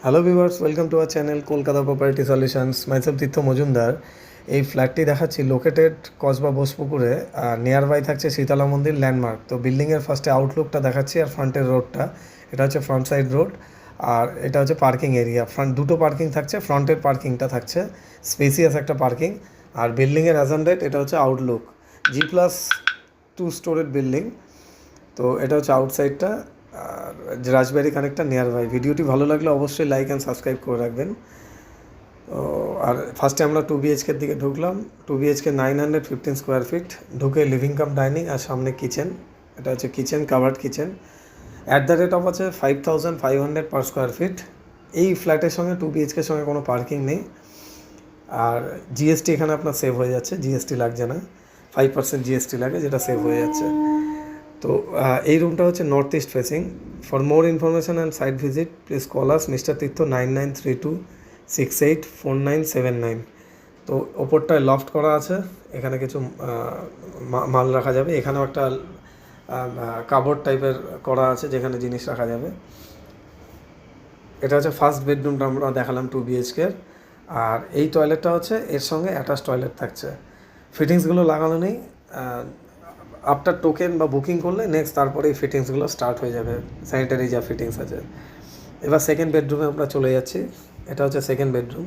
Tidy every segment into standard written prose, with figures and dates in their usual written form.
Hello viewers, welcome to our channel Kolkata property solutions. Myself Tirtha Majumdar. এই ফ্ল্যাটটি দেখাচ্ছি লোকেটেড কসবা বোসপুকুরে, নিয়ার বাই থাকছে শীতলা মন্দির ল্যান্ডমার্ক। তো বিল্ডিংয়ের ফার্স্টে আউটলুকটা দেখাচ্ছি আর ফ্রন্টের রোডটা। এটা হচ্ছে ফ্রন্ট সাইড রোড আর এটা হচ্ছে পার্কিং এরিয়া। ফ্রন্ট দুটো পার্কিং থাকছে, ফ্রন্টের পার্কিংটা থাকছে স্পেসিয়াস একটা পার্কিং। আর বিল্ডিংয়ের অ্যাজান্ডেড এটা হচ্ছে আউটলুক, G+2 স্টোরেড বিল্ডিং। তো এটা হচ্ছে আউটসাইডটা আর রাজবাড়ি কানেক্টটা নিয়ার বাই। ভিডিওটি ভালো লাগলে অবশ্যই লাইক অ্যান্ড সাবস্ক্রাইব করে রাখবেন। তো আর ফার্স্টে আমরা 2 BHKর দিকে ঢুকলাম। 2 BHK 915 স্কোয়ার ফিট। ঢুকে লিভিং কাম ডাইনিং আর সামনে কিচেন। এটা হচ্ছে kitchen, covered kitchen. At the rate of আছে 5500 পার স্কোয়ার ফিট। এই ফ্ল্যাটের সঙ্গে 2 BHKর সঙ্গে কোনো পার্কিং নেই। আর জিএসটি এখানে আপনার সেভ হয়ে যাচ্ছে, জিএসটি লাগছে না, 5% জিএসটি লাগে, যেটা সেভ হয়ে যাচ্ছে। তো এই রুমটা হচ্ছে north east facing. For more information and site visit please call us mister Tirtha 9932684979। তো ওপরটায় লফট করা আছে, এখানে কিছু মাল রাখা যাবে। এখানেও একটা কাবোর্ড টাইপের করা আছে যেখানে জিনিস রাখা যাবে। এটা হচ্ছে ফার্স্ট বেডরুমটা আমরা দেখালাম 2 BHKর। আর এই টয়লেটটা হচ্ছে এর সঙ্গে অ্যাটাচ টয়লেট থাকছে। ফিটিংসগুলো লাগানো নেই, আফটার টোকেন বা বুকিং করলে নেক্সট তারপরে এই ফিটিংসগুলো স্টার্ট হয়ে যাবে, স্যানিটারি যা ফিটিংস আছে। এবার সেকেন্ড বেডরুমে আমরা চলে যাচ্ছি। এটা হচ্ছে সেকেন্ড বেডরুম।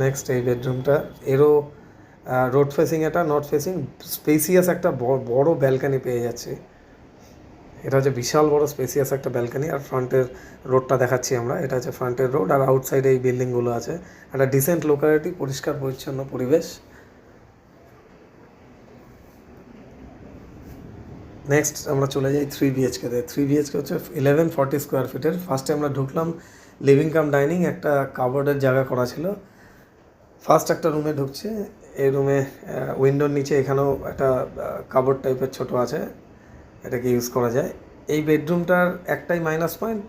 নেক্সট এই বেডরুমটা, এরও রোড ফেসিং, এটা নর্থ ফেসিং, স্পেসিয়াস একটা বড় ব্যালকানি পেয়ে যাচ্ছি। এটা হচ্ছে বিশাল বড় স্পেসিয়াস একটা ব্যালকানি। আর ফ্রন্টের রোডটা দেখাচ্ছি আমরা, এটা হচ্ছে ফ্রন্টের রোড। আর আউটসাইডে এই বিল্ডিংগুলো আছে। একটা ডিসেন্ট লোকালিটি, পরিষ্কার পরিচ্ছন্ন পরিবেশ। নেক্সট আমরা চলে যাই 3 BHKতে। 3 BHK হচ্ছে 1140 স্কোয়ার ফিটের। ফার্স্টে আমরা ঢুকলাম লিভিং কাম ডাইনিং, একটা কাবোর্ডের জায়গা করা ছিল। ফার্স্ট একটা রুমে ঢুকছে। এই রুমে উইন্ডোর নিচে এখানেও একটা কাবোর্ড টাইপের ছোট আছে, এটাকে ইউজ করা যায়। এই বেডরুমটার একটাই মাইনাস পয়েন্ট,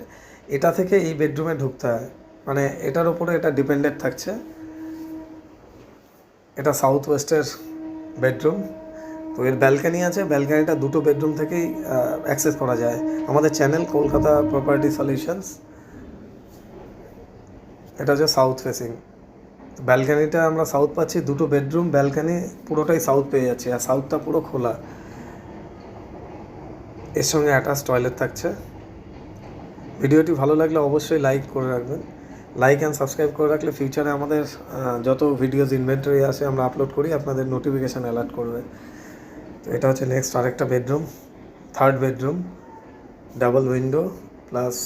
এটা থেকে এই বেডরুমে ঢুকতে হয়, মানে এটার ওপরে এটা ডিপেন্ডেন্ট থাকছে। এটা সাউথ ওয়েস্টের বেডরুম। তো এর ব্যালকানি আছে, ব্যালকানিটা দুটো বেডরুম থেকেই অ্যাক্সেস করা যায়। আমাদের চ্যানেল কলকাতা প্রপার্টি সলিউশনস। এটা হচ্ছে সাউথ ফেসিং। ব্যালকানিটা আমরা সাউথ পাচ্ছি, দুটো বেডরুম, ব্যালকানি পুরোটাই সাউথ পেয়ে যাচ্ছে। আর সাউথটা পুরো খোলা, এর সঙ্গে অ্যাটাচ টয়লেট থাকছে। ভিডিওটি ভালো লাগলে অবশ্যই লাইক করে রাখবেন। লাইক অ্যান্ড সাবস্ক্রাইব করে রাখলে ফিউচারে আমাদের যত ভিডিওজ ইনভেন্টরি আসে আমরা আপলোড করি, আপনাদের নোটিফিকেশান অ্যালার্ট করবে। তো এটা হচ্ছে নেক্সট আরেকটা bedroom, third bedroom, double window plus